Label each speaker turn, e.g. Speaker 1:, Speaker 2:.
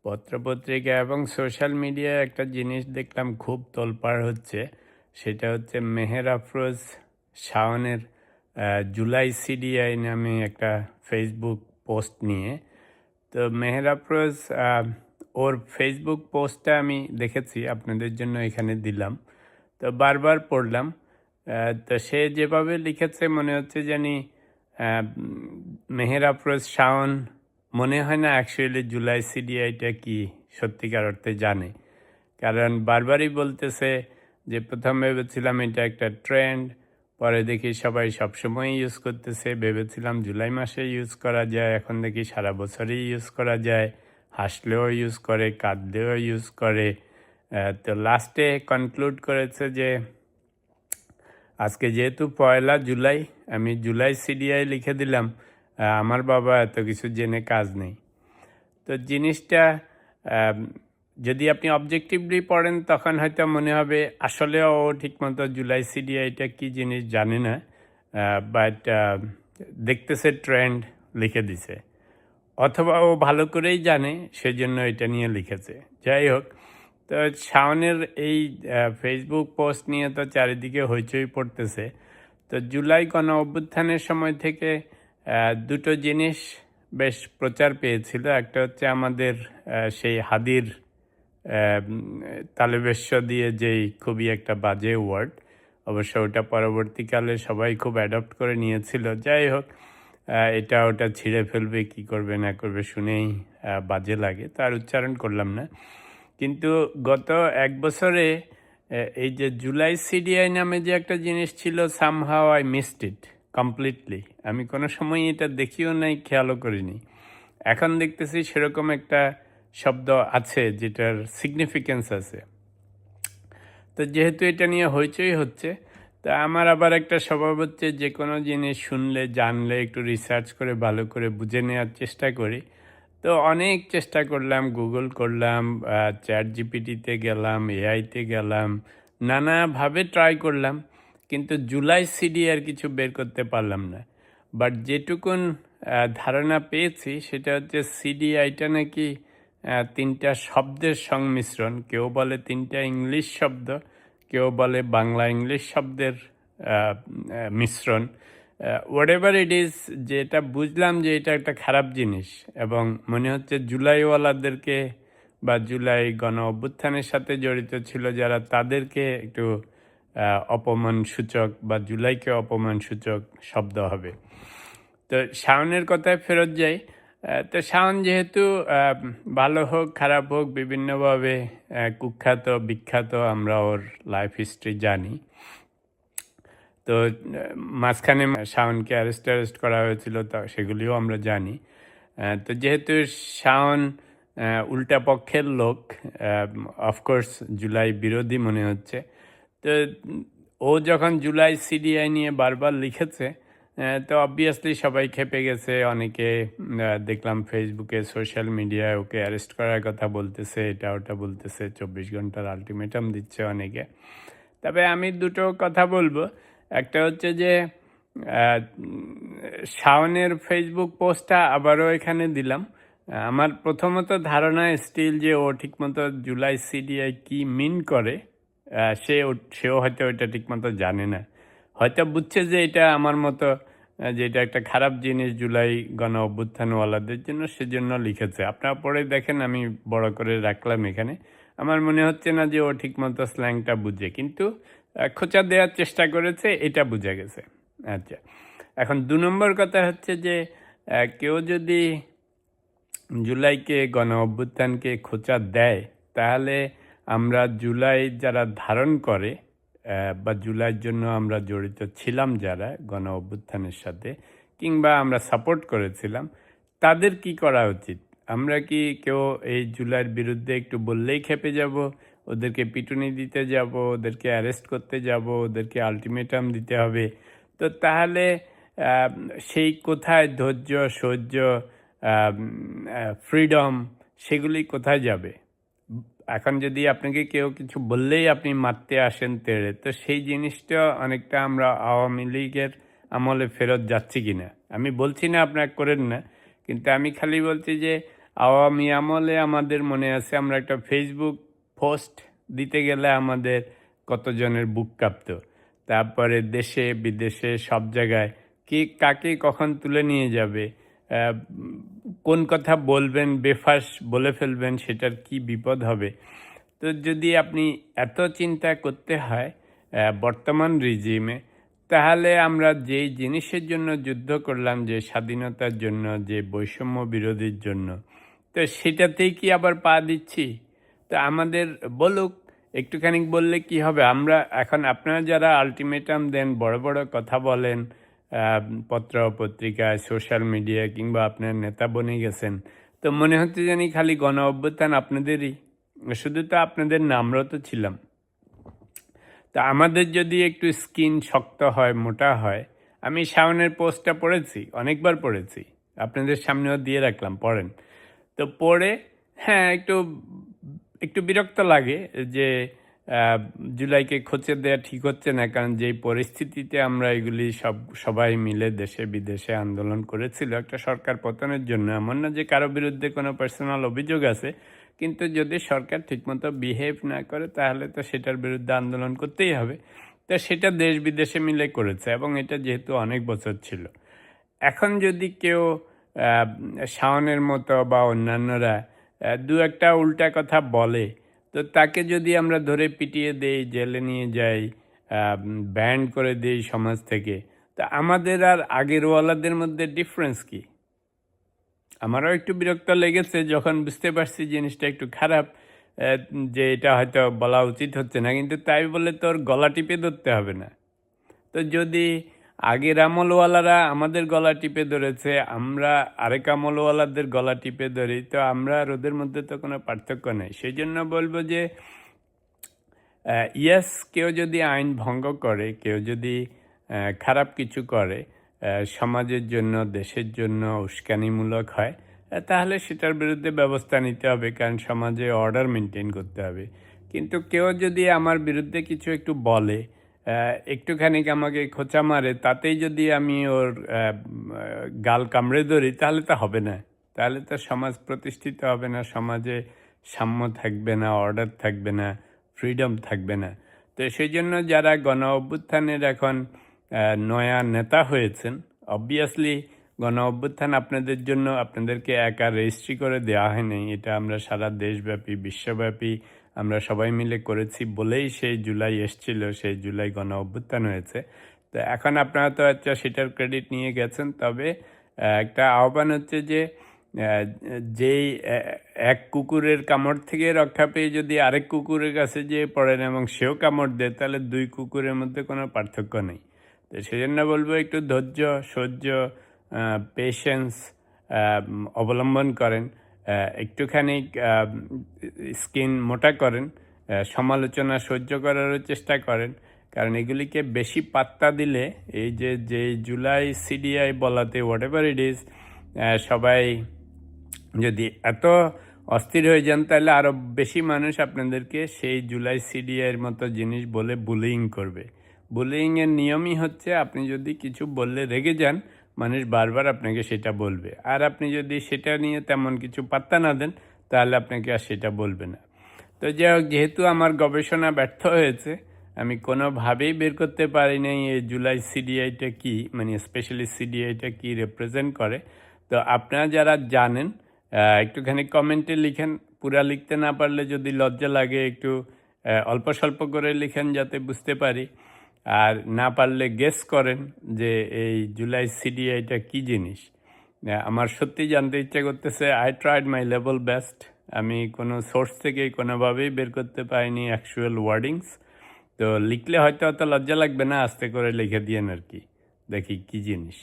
Speaker 1: পত্রপত্রিকা এবং সোশ্যাল মিডিয়ায় একটা জিনিস দেখলাম খুব তোলপাড় হচ্ছে। সেটা হচ্ছে মেহের আফরোজ শাওনের জুলাই সিডিআই নামে একটা ফেসবুক পোস্ট নিয়ে। তো মেহের আফরোজ ওর ফেসবুক পোস্টটা আমি দেখেছি, আপনাদের জন্য এখানে দিলাম। তো বারবার পড়লাম। তো সে যেভাবে লিখেছে মনে হচ্ছে জানি মেহের আফরোজ শাওন মনে হয় না অ্যাকচুয়ালি জুলাই সিডিআইটা কি সত্যিকার অর্থে জানে। কারণ বারবারই বলতেছে যে প্রথম ভেবেছিলাম এটা একটা ট্রেন্ড, পরে দেখি সবাই সবসময় ইউজ করতেছে, ভেবেছিলাম জুলাই মাসে ইউজ করা যায়, এখন দেখি সারা বছরই ইউজ করা যায়, হাসলেও ইউজ করে, কাঁদলেও ইউজ করে। তো লাস্টে কনক্লুড করেছে যে আজকে যেহেতু 1 জুলাই, আমি জুলাই সিডিআই লিখে দিলাম, আমার বাবা এত কিছু জেনে কাজ নেই। তো জিনিসটা যদি আপনি অবজেক্টিভলি পড়েন তখন হয়তো মনে হবে আসলেও ও ঠিকমতো জুলাই সিডিআইটা কী জিনিস জানে না, বাট দেখতেছে ট্রেন্ড লিখে দিছে, অথবা ও ভালো করেই জানে সেজন্য এটা নিয়ে লিখেছে। যাই হোক, তো শাওনের এই ফেসবুক পোস্ট নিয়ে তো চারিদিকে হইচই পড়তেছে। তো জুলাই গণ অভ্যুত্থানের সময় থেকে দুটো জিনিস বেশ প্রচার পেয়েছিল। একটা হচ্ছে আমাদের সেই হাদির তালবেশ্য দিয়ে যেই খুবই একটা বাজে ওয়ার্ড, অবশ্য ওটা পরবর্তীকালে সবাই খুব অ্যাডপ্ট করে নিয়েছিল। যাই হোক, এটা ওটা ছিঁড়ে ফেলবে, কি করবে না করবে শুনেই বাজে লাগে, তার উচ্চারণ করলাম না। কিন্তু গত 1 বছরে এই যে জুলাই সিডিআই নামে যে একটা জিনিস ছিল, somehow I missed it completely. আমি কোনো সময় এটা দেখিও নাই, খেয়ালও করিনি। এখন দেখতেছি সেরকম একটা শব্দ আছে যেটার সিগনিফিক্যান্স আছে। তো যেহেতু এটা নিয়ে হইচই হচ্ছে, তা আমার আবার একটা স্বভাব হচ্ছে যে কোনো জিনিস শুনলে, জানলে একটু রিসার্চ করে ভালো করে বুঝে নেওয়ার চেষ্টা করি। তো অনেক চেষ্টা করলাম, গুগল করলাম, চ্যাট জিপিটিতে গেলাম, এআইতে গেলাম, নানাভাবে ট্রাই করলাম, কিন্তু জুলাই সিডি আর কিছু বের করতে পারলাম না। বাট যেটুকুন ধারণা পেয়েছি সেটা হচ্ছে সিডিআইটা নাকি 3টা শব্দের সংমিশ্রণ। কেউ বলে 3টা ইংলিশ শব্দ, কেউ বলে বাংলা ইংলিশ শব্দের মিশ্রণ। হোয়াট এভার ইট ইজ, যেটা বুঝলাম যে এটা একটা খারাপ জিনিস, এবং মনে হচ্ছে জুলাইওয়ালাদেরকে বা জুলাই গণ অভ্যুত্থানের সাথে জড়িত ছিল যারা, তাদেরকে একটু অপমানসূচক বা জুলাইকে অপমানসূচক শব্দ হবে। তো শাওনের কথায় ফেরত যাই। তো শাওন যেহেতু ভালো হোক খারাপ হোক বিভিন্নভাবে কুখ্যাত বিখ্যাত, আমরা ওর লাইফ হিস্ট্রি জানি। তো মাঝখানে শাওনকে অ্যারেস্ট করা হয়েছিল, তা সেগুলিও আমরা জানি। তো যেহেতু শাওন উল্টা পক্ষের লোক, অফকোর্স জুলাই বিরোধী মনে হচ্ছে। তো ও যখন জুলাই সিডিআই নিয়ে বারবার লিখেছে, তো অবভিয়াসলি সবাই খেপে গেছে। অনেকে দেখলাম ফেসবুকে, সোশ্যাল মিডিয়ায় ওকে অ্যারেস্ট করার কথা বলতেছে, এটা ওটা বলতেছে, 24 ঘন্টার আলটিমেটাম দিচ্ছে অনেকে। তবে আমি দুটো কথা বলবো। একটা হচ্ছে যে শাওনের ফেসবুক পোস্টটা আবারও এখানে দিলাম। আমার প্রথমত ধারণা স্টিল যে ও ঠিকমতো জুলাই সিডিআই কি মিন করে, সেও হয়তো এটা ঠিকমতো জানে না। হয়তো বুঝছে যে এটা আমার মতো, যে এটা একটা খারাপ জিনিস জুলাই গণ অভ্যুত্থানওয়ালাদের জন্য, সেজন্য লিখেছে। আপনারা পরে দেখেন, আমি বড় করে রাখলাম এখানে। আমার মনে হচ্ছে না যে ও ঠিকমতো স্ল্যাংটা বুঝে, কিন্তু খোঁচা দেওয়ার চেষ্টা করেছে, এটা বোঝা গেছে। আচ্ছা, এখন 2 নম্বর কথা হচ্ছে যে কেউ যদি জুলাইকে গণ অভ্যুত্থানকে খোঁচা দেয়, তাহলে আমরা জুলাই যারা ধারণ করে বা জুলাইয়ের জন্য আমরা জড়িত ছিলাম যারা গণ অভ্যুত্থানের সাথে, কিংবা আমরা সাপোর্ট করেছিলাম, তাদের কি করা উচিত? আমরা কি কেউ এই জুলাইয়ের বিরুদ্ধে একটু বললেই খেপে যাব, ওদেরকে পিটুনি দিতে যাব, ওদেরকে অ্যারেস্ট করতে যাব, ওদেরকে আলটিমেটাম দিতে হবে? তো তাহলে সেই কোথায় ধৈর্য, সহ্য, ফ্রিডম, সেগুলি কোথায় যাবে? এখন যদি আপনাকে কেউ কিছু বললেই আপনি মারতে আসেন তেড়ে, তো সেই জিনিসটা অনেকটা আমরা আওয়ামী লীগের আমলে ফেরত যাচ্ছি কিনা। আমি বলছি না আপনারা করেন না, কিন্তু আমি খালি বলছি যে আওয়ামী আমলে আমাদের মনে আছে আমরা একটা ফেসবুক পোস্ট দিতে গেলে আমাদের কতজনের বুক কাঁপতো। তারপরে দেশে বিদেশে সব জায়গায় কে কাকে কখন তুলে নিয়ে যাবে, কোন কথা বলবেন বেফাঁস বলে ফেলবেন সেটার কি বিপদ হবে। তো যদি আপনি এত চিন্তা করতে হয় বর্তমান রিজিমে, তাহলে আমরা যেই জিনিসের জন্য যুদ্ধ করলাম, যে স্বাধীনতার জন্য, যে বৈষম্য বিরোধীর জন্য, তো সেটাতেই কি আবার পা দিচ্ছি? তো আমাদের বলুক, একটুখানি বললে কি হবে? আমরা এখন আপনারা যারা আলটিমেটাম দেন, বড় বড় কথা বলেন পত্র পত্রিকায়, সোশ্যাল মিডিয়ায়, কিংবা আপনার নেতা বনে গেছেন, তো মনে হচ্ছে জানি খালি গণ অভ্যুত্থান আপনাদেরই, শুধু তো আপনাদের নামরত ছিলাম। তা আমাদের যদি একটু স্কিন শক্ত হয়, মোটা হয়, আমি শাওনের পোস্টটা পড়েছি, অনেকবার পড়েছি, আপনাদের সামনেও দিয়ে রাখলাম, পড়েন। তো পড়ে হ্যাঁ একটু একটু বিরক্ত লাগে যে জুলাইকে খোঁচে দেওয়া ঠিক হচ্ছে না, কারণ যেই পরিস্থিতিতে আমরা এগুলি সবাই মিলে দেশে বিদেশে আন্দোলন করেছিল একটা সরকার পতনের জন্য। এমন না যে কারো বিরুদ্ধে কোনো পার্সোনাল অভিযোগ আছে, কিন্তু যদি সরকার ঠিকমতো বিহেভ না করে তাহলে তো সেটার বিরুদ্ধে আন্দোলন করতেই হবে। তো সেটা দেশ বিদেশে মিলে করেছে, এবং এটা যেহেতু অনেক বছর ছিল। এখন যদি কেউ আহ, শাওনের মতো বা অন্যান্যরা দু একটা উল্টা কথা বলে, তো তাকে যদি আমরা ধরে পিটিয়ে দেই, জেলে নিয়ে যাই, ব্যান্ড করে দেই সমাজ থেকে, তা আমাদের আর আগের ওয়ালাদের মধ্যে ডিফারেন্স কি? আমারও একটু বিরক্ত লেগেছে যখন বুঝতে পারছি জিনিসটা একটু খারাপ, আহ, যে এটা হয়তো বলা উচিত হচ্ছে না, কিন্তু তাই বলে তোর গলা টিপে ধরতে হবে না। তো যদি আগের আমলওয়ালারা আমাদের গলা টিপে ধরেছে, আমরা আরেক আমলওয়ালাদের গলা টিপে ধরি, তো আমরা আর ওদের মধ্যে তো কোনো পার্থক্য নেই। সেই জন্য বলবো যে ইয়েস, কেউ যদি আইন ভঙ্গ করে, কেউ যদি খারাপ কিছু করে, সমাজের জন্য, দেশের জন্য উস্কানিমূলক হয়, তাহলে সেটার বিরুদ্ধে ব্যবস্থা নিতে হবে, কারণ সমাজে অর্ডার মেনটেন করতে হবে। কিন্তু কেউ যদি আমার বিরুদ্ধে কিছু একটু বলে, একটুখানি আমাকে খোঁচা মারে, তাতেই যদি আমি ওর গাল কামড়ে ধরি, তাহলে তো হবে না। তাহলে তো সমাজ প্রতিষ্ঠিত হবে না, সমাজে সাম্য থাকবে না, অর্ডার থাকবে না, ফ্রিডম থাকবে না। তো সেই জন্য যারা গণ অভ্যুত্থানের এখন নয়া নেতা হয়েছেন, অবভিয়াসলি গণ অভ্যুত্থান আপনাদের জন্য, আপনাদেরকে একা রেজিস্ট্রি করে দেওয়া হয়নি। এটা আমরা সারা দেশব্যাপী, বিশ্বব্যাপী আমরা সবাই মিলে করেছি বলেই সেই জুলাই এসছিল, সেই জুলাই গণ অভ্যুত্থান হয়েছে। তো এখন আপনারা তো আচ্ছা সেটার ক্রেডিট নিয়ে গেছেন, তবে একটা আহ্বান হচ্ছে যে যেই এক কুকুরের কামড় থেকে রক্ষা পেয়ে যদি আরেক কুকুরের কাছে যেয়ে পড়েন এবং সেও কামড় দেয়, তাহলে দুই কুকুরের মধ্যে কোনো পার্থক্য নেই। তো সেজন্য বলবো একটু ধৈর্য, সহ্য, পেশেন্স অবলম্বন করেন, একটুখানি স্কিন মোটা করেন, সমালোচনা সহ্য করারও চেষ্টা করেন। কারণ এগুলিকে বেশি পাত্তা দিলে, এই যে জুলাই সিডিআই বলাতে হোয়াট এভার ইট ইজ, সবাই যদি এত অস্থির হয়ে যান, তাহলে আরও বেশি মানুষ আপনাদেরকে সেই জুলাই সিডিআইয়ের মতো জিনিস বলে বুলিং করবে। বুলিংয়ের নিয়মই হচ্ছে, আপনি যদি কিছু বললে রেগে যান, মানুষ বারবার আপনাকে সেটা বলবে, আর আপনি যদি সেটা নিয়ে তেমন কিছু পাত্তা না দেন, তাহলে আপনাকে আর সেটা বলবে না। তো যাই হোক, যেহেতু আমার গবেষণা ব্যর্থ হয়েছে, আমি কোনোভাবেই বের করতে পারি নাই এই জুলাই সিডিআইটা কী, মানে স্পেশালি সিডিআইটা কী রিপ্রেজেন্ট করে। তো আপনারা যারা জানেন একটুখানি কমেন্টে লিখেন, পুরা লিখতে না পারলে যদি লজ্জা লাগে একটু অল্প স্বল্প করে লিখেন যাতে বুঝতে পারি, আর না পারলে গেস করেন যে এই জুলাই সিডিআইটা কী জিনিস। আমার সত্যি জানতে ইচ্ছা করতেছে। I tried my level best. আমি কোনো সোর্স থেকে কোনোভাবেই বের করতে পারিনি অ্যাকচুয়াল ওয়ার্ডিংস। তো লিখলে হয়তো অত লজ্জা লাগবে না, আস্তে করে লিখে দিয়েন আর কি, দেখি কী জিনিস।